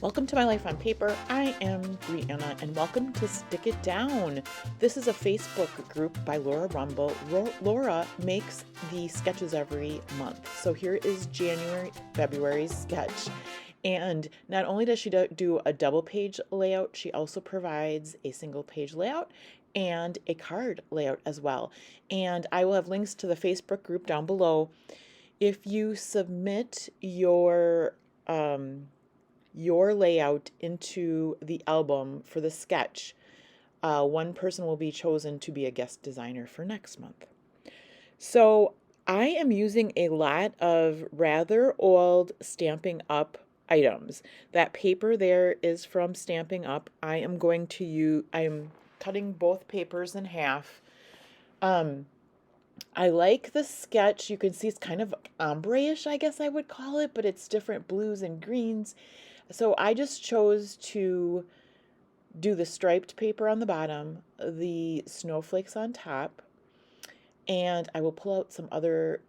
Welcome to My Life on Paper. I am Brianna and welcome to Stick It Down. This is a Facebook group by Laura Rumble. Laura makes the sketches every month. So here is February's sketch. And not only does she do a double page layout, she also provides a single page layout and a card layout as well. And I will have links to the Facebook group down below. If you submit your layout into the album for the sketch, one person will be chosen to be a guest designer for next month. So I am using a lot of rather old Stampin' Up items. That paper there is from Stampin' Up. I am cutting both papers in half. I like the sketch. You can see it's kind of ombre-ish, I guess I would call it, but it's different blues and greens. So I just chose to do the striped paper on the bottom, the snowflakes on top, and I will pull out some other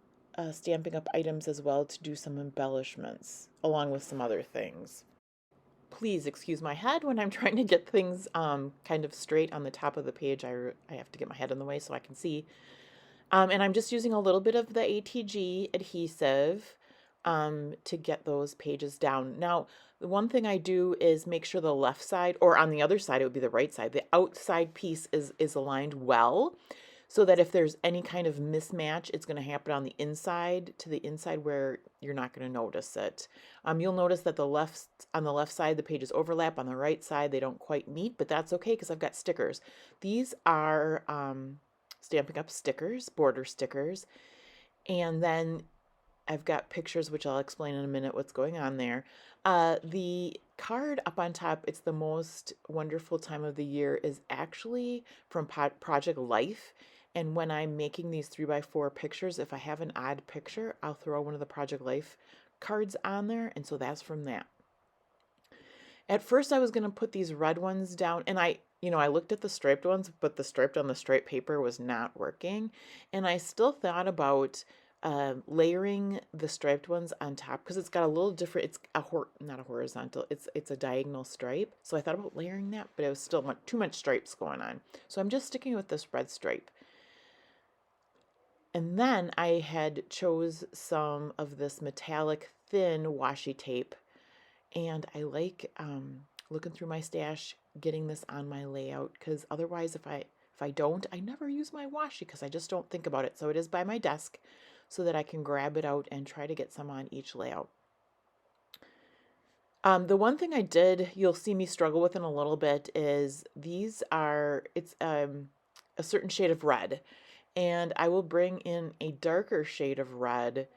Stampin' Up items as well to do some embellishments, along with some other things. Please excuse my head when I'm trying to get things kind of straight on the top of the page. I have to get my head in the way so I can see. And I'm just using a little bit of the ATG adhesive to get those pages down. Now, the one thing I do is make sure the left side, or on the other side, it would be the right side, the outside piece is aligned well, so that if there's any kind of mismatch, it's going to happen on the inside, to the inside where you're not going to notice it. You'll notice that on the left side, the pages overlap. On the right side, they don't quite meet, but that's okay because I've got stickers. These are Stampin' Up stickers, border stickers, and then I've got pictures, which I'll explain in a minute what's going on there. The card up on top, it's the most wonderful time of the year, is actually from Project Life. And when I'm making these 3x4 pictures, if I have an odd picture, I'll throw one of the Project Life cards on there. And so that's from that. At first I was going to put these red ones down, and I looked at the striped ones, but the striped on the striped paper was not working. And I still thought about layering the striped ones on top because it's got a little different, it's not a horizontal, it's a diagonal stripe. So I thought about layering that, but it was still too much stripes going on. So I'm just sticking with this red stripe. And then I had chose some of this metallic thin washi tape, and I like looking through my stash, getting this on my layout, because otherwise if I don't, I never use my washi because I just don't think about it. So it is by my desk so that I can grab it out and try to get some on each layout. The one thing you'll see me struggle with in a little bit is it's a certain shade of red, and I will bring in a darker shade of red,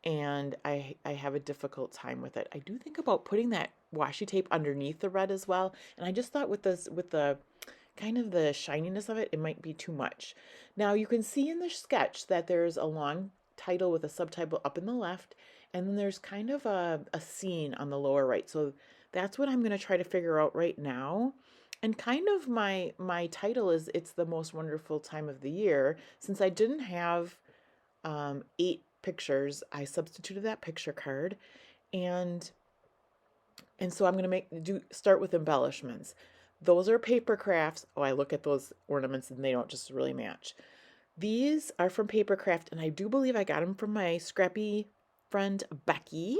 and I have a difficult time with it. I do think about putting that washi tape underneath the red as well, and I just thought with the kind of the shininess of it, it might be too much. Now you can see in the sketch that there's a long title with a subtitle up in the left, and then there's kind of a scene on the lower right. So that's what I'm going to try to figure out right now. And kind of my title is "It's the Most Wonderful Time of the Year." Since I didn't have 8 pictures, I substituted that picture card, and so I'm going to start with embellishments. Those are paper crafts. Oh, I look at those ornaments and they don't just really match. These are from Papercraft, and I do believe I got them from my scrappy friend Becky.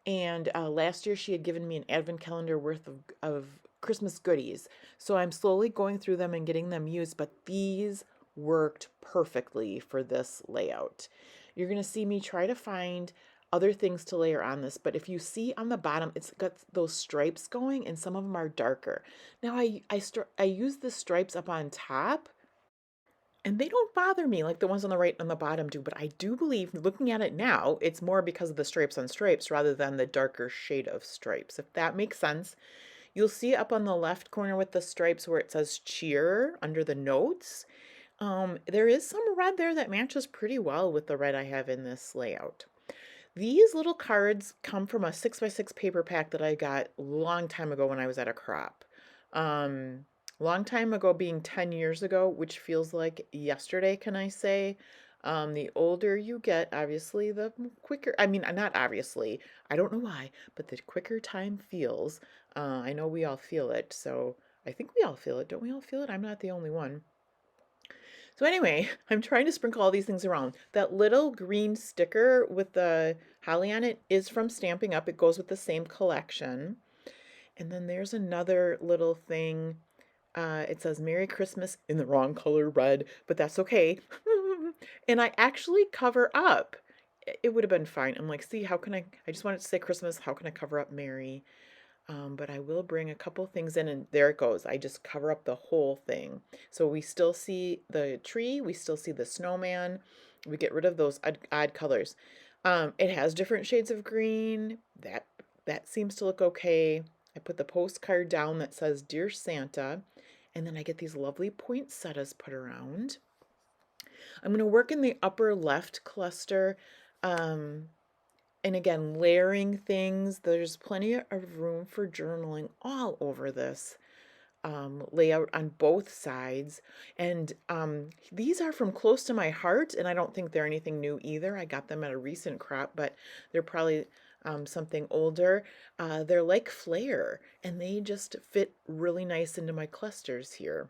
And last year she had given me an advent calendar worth of Christmas goodies. So I'm slowly going through them and getting them used, but these worked perfectly for this layout. You're going to see me try to find other things to layer on this, but if you see on the bottom, it's got those stripes going, and some of them are darker. Now I use the stripes up on top, and they don't bother me like the ones on the right and the bottom do, but I do believe, looking at it now, it's more because of the stripes on stripes rather than the darker shade of stripes, if that makes sense. You'll see up on the left corner with the stripes where it says cheer under the notes. There is some red there that matches pretty well with the red I have in this layout. These little cards come from a 6x6 paper pack that I got a long time ago when I was at a crop. Long time ago being 10 years ago, which feels like yesterday, can I say? The older you get, obviously, the quicker, I mean, not obviously, I don't know why, but the quicker time feels. I know we all feel it, so I think we all feel it. Don't we all feel it? I'm not the only one. So anyway, I'm trying to sprinkle all these things around. That little green sticker with the holly on it is from Stamping Up. It goes with the same collection. And then there's another little thing. It says Merry Christmas in the wrong color red, but that's okay. And I actually cover up. It would have been fine. I'm like, see, how can I just wanted to say Christmas. How can I cover up Merry? But I will bring a couple things in, and there it goes. I just cover up the whole thing. So we still see the tree, we still see the snowman. We get rid of those odd colors. It has different shades of green. That seems to look okay. I put the postcard down that says Dear Santa, and then I get these lovely poinsettias put around. I'm going to work in the upper left cluster. Um, and again, layering things. There's plenty of room for journaling all over this layout on both sides. And these are from close to my heart, and I don't think they're anything new either. I got them at a recent crop, but they're probably something older. They're like flare, and they just fit really nice into my clusters here.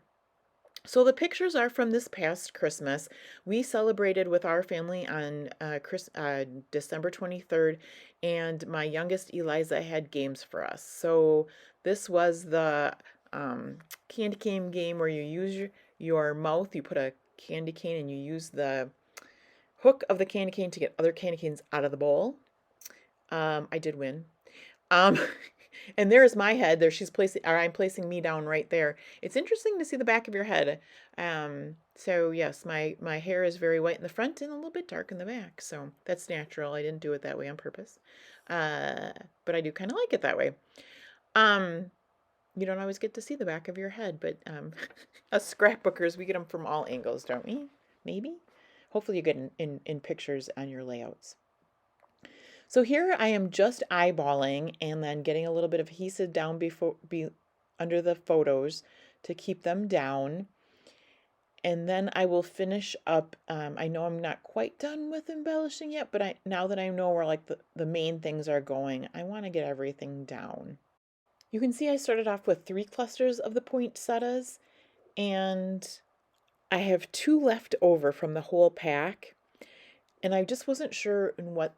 So the pictures are from this past Christmas. We celebrated with our family on December 23rd, and my youngest Eliza had games for us. So this was the candy cane game where you use your mouth, you put a candy cane and you use the hook of the candy cane to get other candy canes out of the bowl. I did win. Um, and there's my head. There she's placing, or I'm placing me down right there. It's interesting to see the back of your head. So yes, my hair is very white in the front and a little bit dark in the back. So that's natural. I didn't do it that way on purpose. But I do kind of like it that way. You don't always get to see the back of your head, but us scrapbookers, we get them from all angles, don't we? Maybe. Hopefully you get in pictures on your layouts. So here I am just eyeballing and then getting a little bit of adhesive down under the photos to keep them down. And then I will finish up. I know I'm not quite done with embellishing yet, but now that I know where like the main things are going, I want to get everything down. You can see I started off with 3 clusters of the poinsettias, and I have 2 left over from the whole pack. And I just wasn't sure in what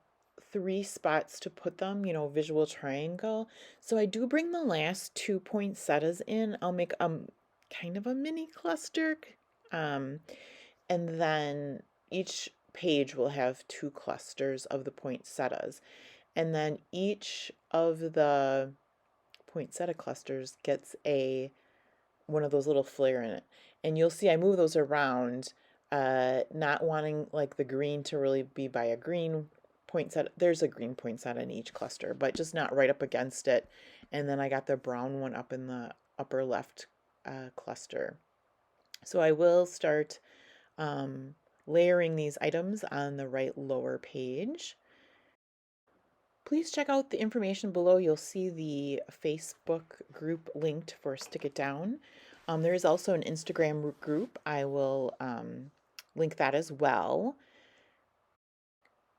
3 spots to put them, visual triangle. So I do bring the last 2 poinsettias in. I'll make kind of a mini cluster. And then each page will have 2 clusters of the poinsettias. And then each of the poinsettia clusters gets one of those little flare in it. And you'll see I move those around, not wanting like the green to really be by a green poinsettia. There's a green poinsettia in each cluster, but just not right up against it. And then I got the brown one up in the upper left cluster. So I will start layering these items on the right lower page. Please check out the information below. You'll see the Facebook group linked for Stick It Down. There is also an Instagram group. I will link that as well.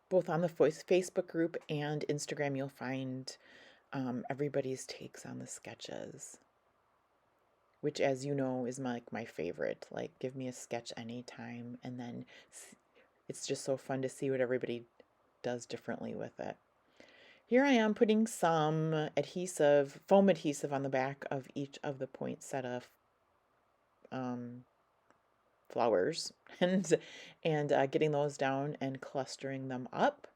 Both on the Facebook group and Instagram, you'll find everybody's takes on the sketches, which, as you know, is my favorite. Like, give me a sketch anytime, and then it's just so fun to see what everybody does differently with it. Here I am putting some foam adhesive on the back of each of the poinsettia flowers and getting those down and clustering them up.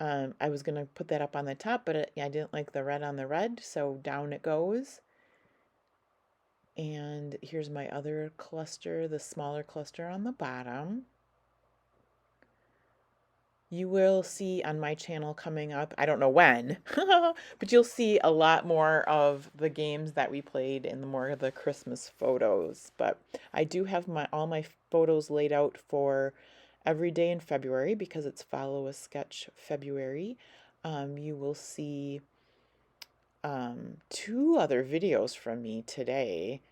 I was going to put that up on the top, but I didn't like the red on the red, so down it goes. And here's my other cluster, the smaller cluster on the bottom. You will see on my channel coming up, I don't know when, but you'll see a lot more of the games that we played and more of the Christmas photos. But I do have all my photos laid out for every day in February because it's Follow a Sketch February. You will see 2 other videos from me today,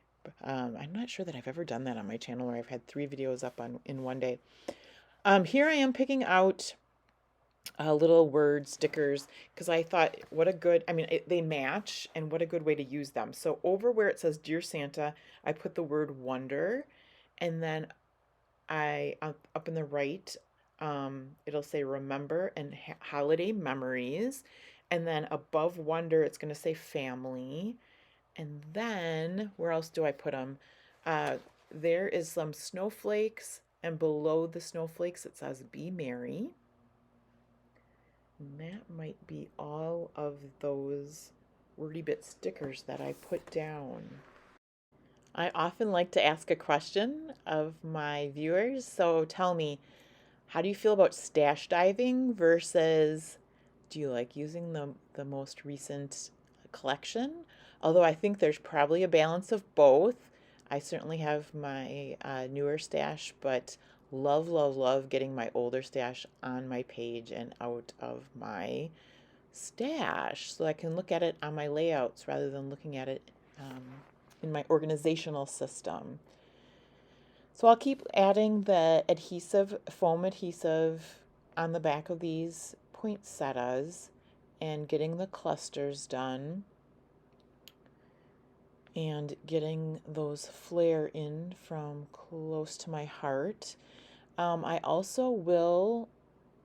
I'm not sure that I've ever done that on my channel where I've had 3 videos up in one day. Here I am picking out little word stickers because I thought what a good, they match and what a good way to use them. So over where it says Dear Santa, I put the word wonder, and then up in the right, it'll say remember and holiday memories. And then above wonder, it's going to say family. And then where else do I put them? There is some snowflakes, and below the snowflakes, it says be merry. And that might be all of those wordy bit stickers that I put down. I often like to ask a question of my viewers. So tell me, how do you feel about stash diving versus do you like using the most recent collection? Although I think there's probably a balance of both. I certainly have my newer stash, but love, love, love getting my older stash on my page and out of my stash so I can look at it on my layouts rather than looking at it in my organizational system. So I'll keep adding the adhesive, foam adhesive on the back of these poinsettias and getting the clusters done and getting those flare in from close to my heart. I also will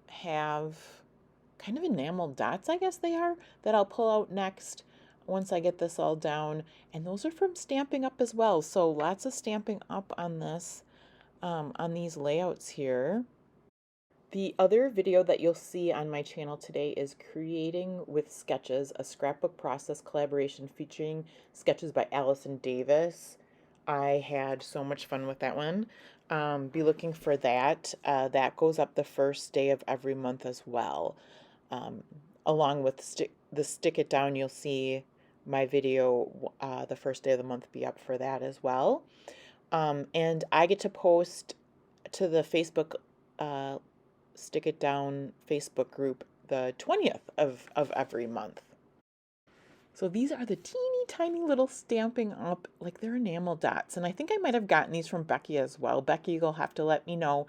have kind of enamel dots, I guess they are, that I'll pull out next once I get this all down. And those are from Stampin' Up as well. So lots of Stampin' Up on this, on these layouts here. The other video that you'll see on my channel today is Creating with Sketches, a scrapbook process collaboration featuring sketches by Allison Davis. I had so much fun with that one. Be looking for that. That goes up the first day of every month as well. Along with the Stick It Down, you'll see my video the first day of the month be up for that as well. And I get to post to the Facebook Stick It Down Facebook group the 20th of every month. So these are the teeny tiny little Stampin' Up, like they're enamel dots. And I think I might have gotten these from Becky as well. Becky, you'll have to let me know.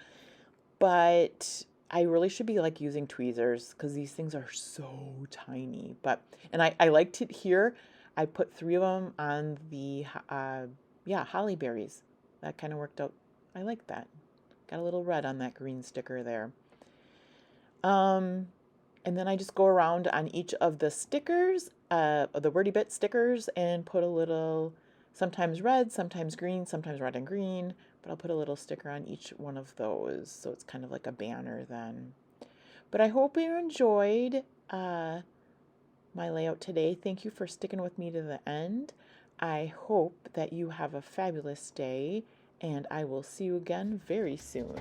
But I really should be like using tweezers because these things are so tiny. And I liked it here. I put 3 of them on the, holly berries. That kind of worked out. I like that. Got a little red on that green sticker there. And then I just go around on each of the stickers, the Wordy Bit stickers, and put a little, sometimes red, sometimes green, sometimes red and green, but I'll put a little sticker on each one of those, so it's kind of like a banner then. But I hope you enjoyed my layout today. Thank you for sticking with me to the end. I hope that you have a fabulous day, and I will see you again very soon.